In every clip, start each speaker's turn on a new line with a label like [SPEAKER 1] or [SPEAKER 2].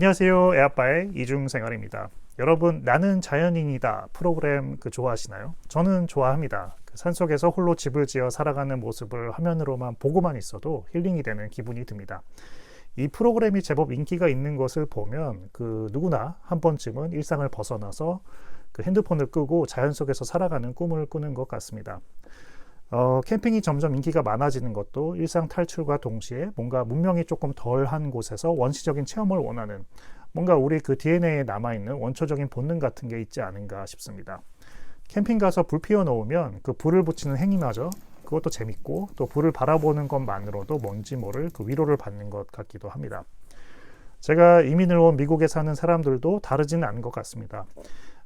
[SPEAKER 1] 안녕하세요. 애아빠의 이중생활입니다. 여러분, 나는 자연인이다 프로그램 좋아하시나요? 저는 좋아합니다. 산속에서 홀로 집을 지어 살아가는 모습을 화면으로만 보고만 있어도 힐링이 되는 기분이 듭니다. 이 프로그램이 제법 인기가 있는 것을 보면 누구나 한 번쯤은 일상을 벗어나서 핸드폰을 끄고 자연 속에서 살아가는 꿈을 꾸는 것 같습니다. 캠핑이 점점 인기가 많아지는 것도 일상 탈출과 동시에 뭔가 문명이 조금 덜한 곳에서 원시적인 체험을 원하는 뭔가 우리 DNA에 남아있는 원초적인 본능 같은 게 있지 않은가 싶습니다. 캠핑 가서 불 피워 놓으면 불을 붙이는 행위마저 그것도 재밌고 또 불을 바라보는 것만으로도 뭔지 모를 위로를 받는 것 같기도 합니다. 제가 이민을 온 미국에 사는 사람들도 다르지는 않은 것 같습니다.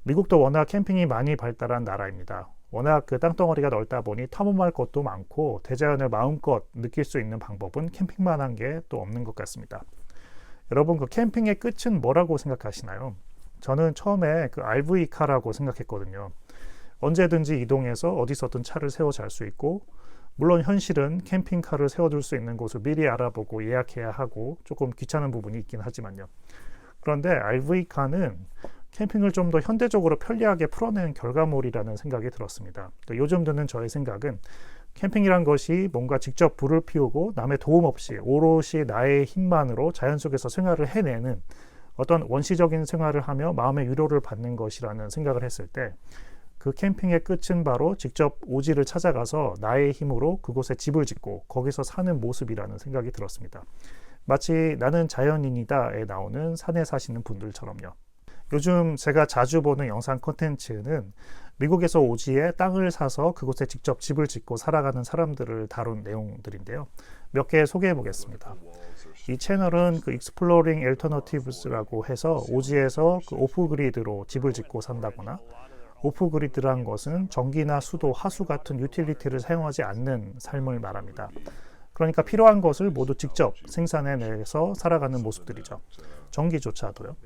[SPEAKER 1] 미국도 워낙 캠핑이 많이 발달한 나라입니다. 워낙 땅덩어리가 넓다 보니 탐험할 것도 많고 대자연을 마음껏 느낄 수 있는 방법은 캠핑만 한 게 또 없는 것 같습니다. 여러분, 캠핑의 끝은 뭐라고 생각하시나요? 저는 처음에 RV카라고 생각했거든요. 언제든지 이동해서 어디서든 차를 세워 잘 수 있고, 물론 현실은 캠핑카를 세워둘 수 있는 곳을 미리 알아보고 예약해야 하고 조금 귀찮은 부분이 있긴 하지만요. 그런데 RV카는 캠핑을 좀 더 현대적으로 편리하게 풀어낸 결과물이라는 생각이 들었습니다. 요즘 드는 저의 생각은 캠핑이란 것이 뭔가 직접 불을 피우고 남의 도움 없이 오롯이 나의 힘만으로 자연 속에서 생활을 해내는 어떤 원시적인 생활을 하며 마음의 위로를 받는 것이라는 생각을 했을 때 캠핑의 끝은 바로 직접 오지를 찾아가서 나의 힘으로 그곳에 집을 짓고 거기서 사는 모습이라는 생각이 들었습니다. 마치 나는 자연인이다에 나오는 산에 사시는 분들처럼요. 요즘 제가 자주 보는 영상 콘텐츠는 미국에서 오지에 땅을 사서 그곳에 직접 집을 짓고 살아가는 사람들을 다룬 내용들인데요. 몇 개 소개해 보겠습니다. 이 채널은 Exploring Alternatives라고 해서 오지에서 오프그리드로 집을 짓고 산다거나, 오프그리드란 것은 전기나 수도, 하수 같은 유틸리티를 사용하지 않는 삶을 말합니다. 그러니까 필요한 것을 모두 직접 생산해내서 살아가는 모습들이죠. 전기조차도요.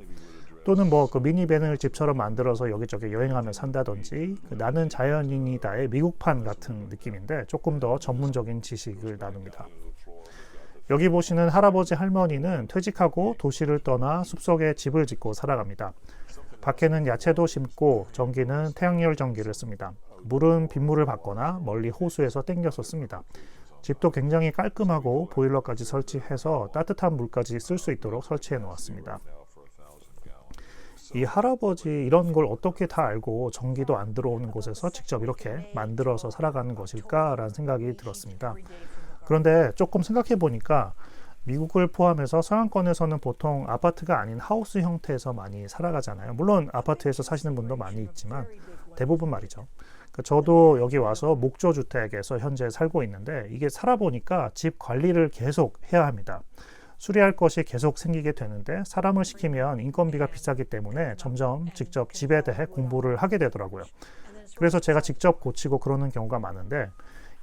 [SPEAKER 1] 또는 미니밴을 집처럼 만들어서 여기저기 여행하며 산다든지, 나는 자연인이다의 미국판 같은 느낌인데 조금 더 전문적인 지식을 나눕니다. 여기 보시는 할아버지 할머니는 퇴직하고 도시를 떠나 숲속에 집을 짓고 살아갑니다. 밖에는 야채도 심고 전기는 태양열 전기를 씁니다. 물은 빗물을 받거나 멀리 호수에서 땡겨서 씁니다. 집도 굉장히 깔끔하고 보일러까지 설치해서 따뜻한 물까지 쓸 수 있도록 설치해 놓았습니다. 이 할아버지 이런 걸 어떻게 다 알고 전기도 안 들어오는 곳에서 직접 이렇게 만들어서 살아가는 것일까라는 생각이 들었습니다. 그런데 조금 생각해 보니까 미국을 포함해서 서양권에서는 보통 아파트가 아닌 하우스 형태에서 많이 살아가잖아요. 물론 아파트에서 사시는 분도 많이 있지만 대부분 말이죠. 저도 여기 와서 목조주택에서 현재 살고 있는데 이게 살아보니까 집 관리를 계속 해야 합니다. 수리할 것이 계속 생기게 되는데 사람을 시키면 인건비가 비싸기 때문에 점점 직접 집에 대해 공부를 하게 되더라고요. 그래서 제가 직접 고치고 그러는 경우가 많은데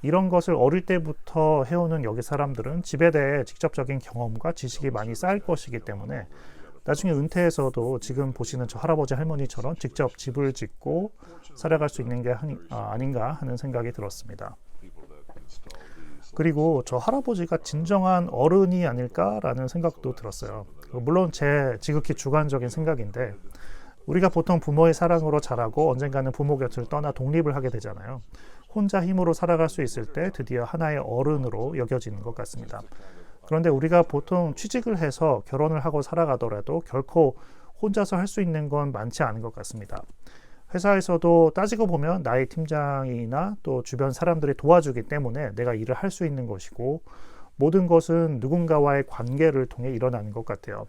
[SPEAKER 1] 이런 것을 어릴 때부터 해오는 여기 사람들은 집에 대해 직접적인 경험과 지식이 많이 쌓일 것이기 때문에 나중에 은퇴해서도 지금 보시는 저 할아버지 할머니처럼 직접 집을 짓고 살아갈 수 있는 게 아닌가 하는 생각이 들었습니다. 그리고 저 할아버지가 진정한 어른이 아닐까라는 생각도 들었어요. 물론 제 지극히 주관적인 생각인데 우리가 보통 부모의 사랑으로 자라고 언젠가는 부모 곁을 떠나 독립을 하게 되잖아요. 혼자 힘으로 살아갈 수 있을 때 드디어 하나의 어른으로 여겨지는 것 같습니다. 그런데 우리가 보통 취직을 해서 결혼을 하고 살아가더라도 결코 혼자서 할 수 있는 건 많지 않은 것 같습니다. 회사에서도 따지고 보면 나의 팀장이나 또 주변 사람들이 도와주기 때문에 내가 일을 할 수 있는 것이고 모든 것은 누군가와의 관계를 통해 일어나는 것 같아요.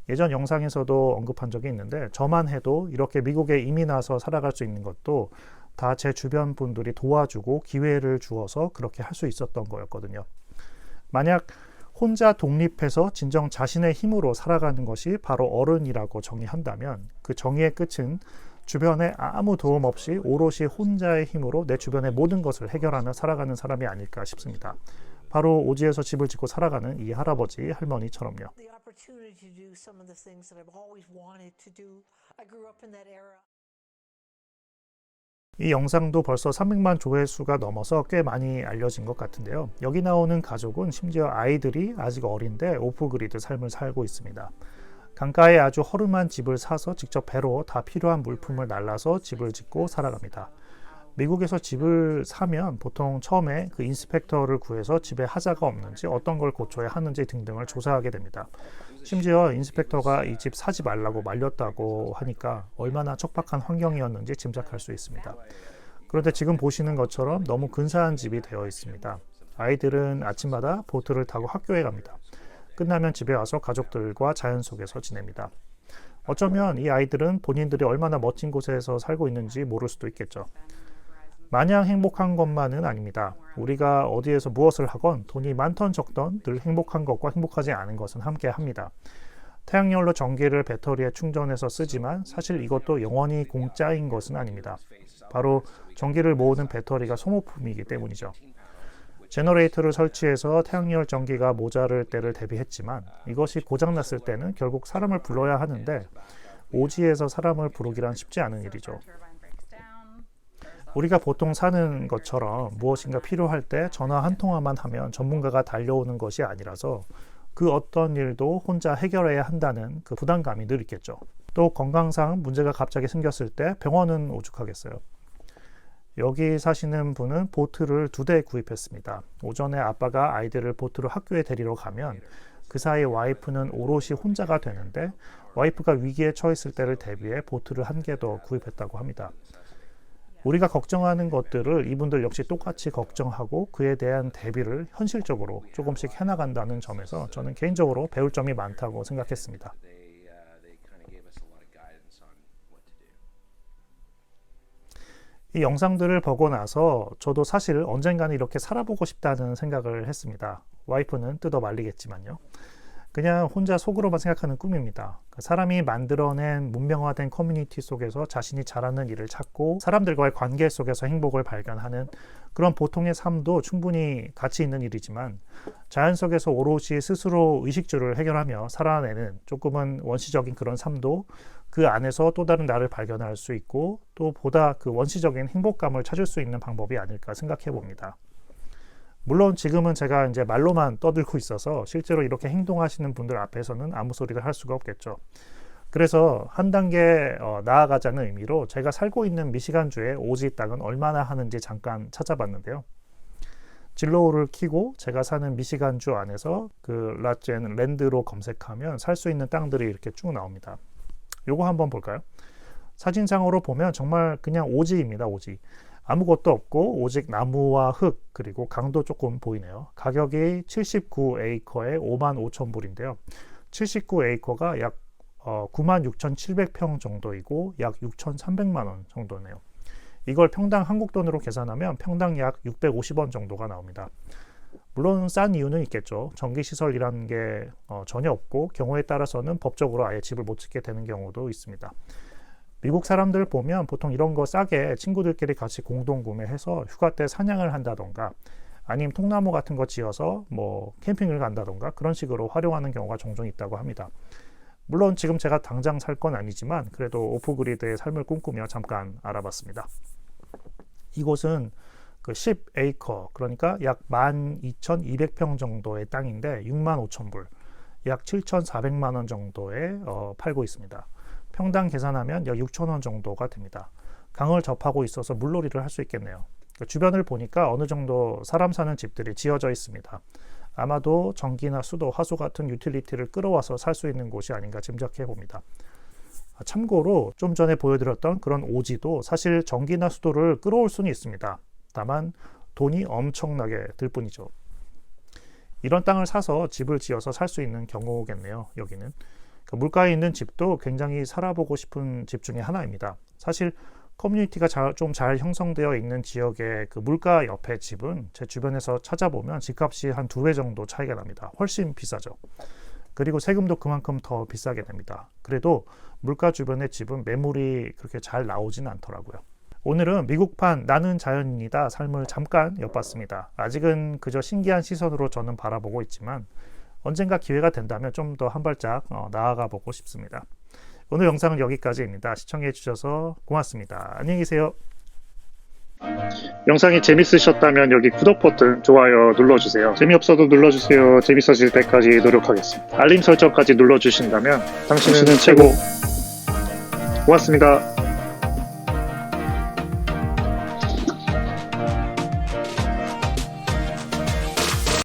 [SPEAKER 1] 예전 영상에서도 언급한 적이 있는데 저만 해도 이렇게 미국에 이민 와서 살아갈 수 있는 것도 다 제 주변 분들이 도와주고 기회를 주어서 그렇게 할 수 있었던 거였거든요. 만약 혼자 독립해서 진정 자신의 힘으로 살아가는 것이 바로 어른이라고 정의한다면 그 정의의 끝은 주변에 아무 도움 없이 오롯이 혼자의 힘으로 내 주변의 모든 것을 해결하며 살아가는 사람이 아닐까 싶습니다. 바로 오지에서 집을 짓고 살아가는 이 할아버지 할머니처럼요. 이 영상도 벌써 300만 조회수가 넘어서 꽤 많이 알려진 것 같은데요. 여기 나오는 가족은 심지어 아이들이 아직 어린데 오프그리드 삶을 살고 있습니다. 강가에 아주 허름한 집을 사서 직접 배로 다 필요한 물품을 날라서 집을 짓고 살아갑니다. 미국에서 집을 사면 보통 처음에 그 인스펙터를 구해서 집에 하자가 없는지 어떤 걸 고쳐야 하는지 등등을 조사하게 됩니다. 심지어 인스펙터가 이 집 사지 말라고 말렸다고 하니까 얼마나 척박한 환경이었는지 짐작할 수 있습니다. 그런데 지금 보시는 것처럼 너무 근사한 집이 되어 있습니다. 아이들은 아침마다 보트를 타고 학교에 갑니다. 끝나면 집에 와서 가족들과 자연 속에서 지냅니다. 어쩌면 이 아이들은 본인들이 얼마나 멋진 곳에서 살고 있는지 모를 수도 있겠죠. 마냥 행복한 것만은 아닙니다. 우리가 어디에서 무엇을 하건 돈이 많던 적던 늘 행복한 것과 행복하지 않은 것은 함께 합니다. 태양열로 전기를 배터리에 충전해서 쓰지만 사실 이것도 영원히 공짜인 것은 아닙니다. 바로 전기를 모으는 배터리가 소모품이기 때문이죠. 제너레이터를 설치해서 태양열 전기가 모자랄 때를 대비했지만 이것이 고장났을 때는 결국 사람을 불러야 하는데 오지에서 사람을 부르기란 쉽지 않은 일이죠. 우리가 보통 사는 것처럼 무엇인가 필요할 때 전화 한 통화만 하면 전문가가 달려오는 것이 아니라서 그 어떤 일도 혼자 해결해야 한다는 그 부담감이 늘 있겠죠. 또 건강상 문제가 갑자기 생겼을 때 병원은 오죽하겠어요. 여기 사시는 분은 보트를 2대 구입했습니다. 오전에 아빠가 아이들을 보트로 학교에 데리러 가면 그 사이 와이프는 오롯이 혼자가 되는데 와이프가 위기에 처했을 때를 대비해 보트를 1개 더 구입했다고 합니다. 우리가 걱정하는 것들을 이분들 역시 똑같이 걱정하고 그에 대한 대비를 현실적으로 조금씩 해나간다는 점에서 저는 개인적으로 배울 점이 많다고 생각했습니다. 이 영상들을 보고 나서 저도 사실 언젠가는 이렇게 살아보고 싶다는 생각을 했습니다. 와이프는 뜯어 말리겠지만요. 그냥 혼자 속으로만 생각하는 꿈입니다. 사람이 만들어낸 문명화된 커뮤니티 속에서 자신이 잘하는 일을 찾고 사람들과의 관계 속에서 행복을 발견하는 그런 보통의 삶도 충분히 가치 있는 일이지만 자연 속에서 오롯이 스스로 의식주를 해결하며 살아내는 조금은 원시적인 그런 삶도 그 안에서 또 다른 나를 발견할 수 있고 또 보다 그 원시적인 행복감을 찾을 수 있는 방법이 아닐까 생각해 봅니다. 물론 지금은 제가 이제 말로만 떠들고 있어서 실제로 이렇게 행동하시는 분들 앞에서는 아무 소리를 할 수가 없겠죠. 그래서 한 단계 나아가자는 의미로 제가 살고 있는 미시간주의 오지 땅은 얼마나 하는지 잠깐 찾아봤는데요. 진로우를 키고 제가 사는 미시간주 안에서 그 라젠 랜드로 검색하면 살 수 있는 땅들이 이렇게 쭉 나옵니다. 요거 한번 볼까요? 사진상으로 보면 정말 그냥 오지입니다. 오지. 아무것도 없고 오직 나무와 흙 그리고 강도 조금 보이네요. 가격이 79에이커에 55,000불인데요. 79에이커가 약 96,700평 정도이고 약 6,300만 원 정도네요. 이걸 평당 한국 돈으로 계산하면 평당 약 650원 정도가 나옵니다. 물론 싼 이유는 있겠죠. 전기시설이라는 게 전혀 없고 경우에 따라서는 법적으로 아예 집을 못 짓게 되는 경우도 있습니다. 미국 사람들 보면 보통 이런 거 싸게 친구들끼리 같이 공동 구매해서 휴가 때 사냥을 한다던가 아니면 통나무 같은 거 지어서 뭐 캠핑을 간다던가 그런 식으로 활용하는 경우가 종종 있다고 합니다. 물론 지금 제가 당장 살 건 아니지만 그래도 오프그리드의 삶을 꿈꾸며 잠깐 알아봤습니다. 이곳은 그 10에이커 그러니까 약 12,200평 정도의 땅인데 65,000불 약 7,400만 원 정도에 팔고 있습니다. 평당 계산하면 약 6,000원 정도가 됩니다. 강을 접하고 있어서 물놀이를 할 수 있겠네요. 주변을 보니까 어느 정도 사람 사는 집들이 지어져 있습니다. 아마도 전기나 수도, 화수 같은 유틸리티를 끌어와서 살 수 있는 곳이 아닌가 짐작해 봅니다. 참고로 좀 전에 보여드렸던 그런 오지도 사실 전기나 수도를 끌어올 수는 있습니다. 다만 돈이 엄청나게 들 뿐이죠. 이런 땅을 사서 집을 지어서 살 수 있는 경우겠네요. 여기는. 물가에 있는 집도 굉장히 살아보고 싶은 집 중에 하나입니다. 사실 커뮤니티가 좀 잘 형성되어 있는 지역의 그 물가 옆에 집은 제 주변에서 찾아보면 집값이 한 2배 정도 차이가 납니다. 훨씬 비싸죠. 그리고 세금도 그만큼 더 비싸게 됩니다. 그래도 물가 주변의 집은 매물이 그렇게 잘 나오진 않더라고요. 오늘은 미국판 나는 자연인이다 삶을 잠깐 엿봤습니다. 아직은 그저 신기한 시선으로 저는 바라보고 있지만 언젠가 기회가 된다면 좀 더 한 발짝 나아가 보고 싶습니다. 오늘 영상은 여기까지입니다. 시청해 주셔서 고맙습니다. 안녕히 계세요. 영상이 재밌으셨다면 여기 구독 버튼, 좋아요 눌러주세요. 재미없어도 눌러주세요. 재밌어질 때까지 노력하겠습니다. 알림 설정까지 눌러주신다면 당신은 최고. 고맙습니다.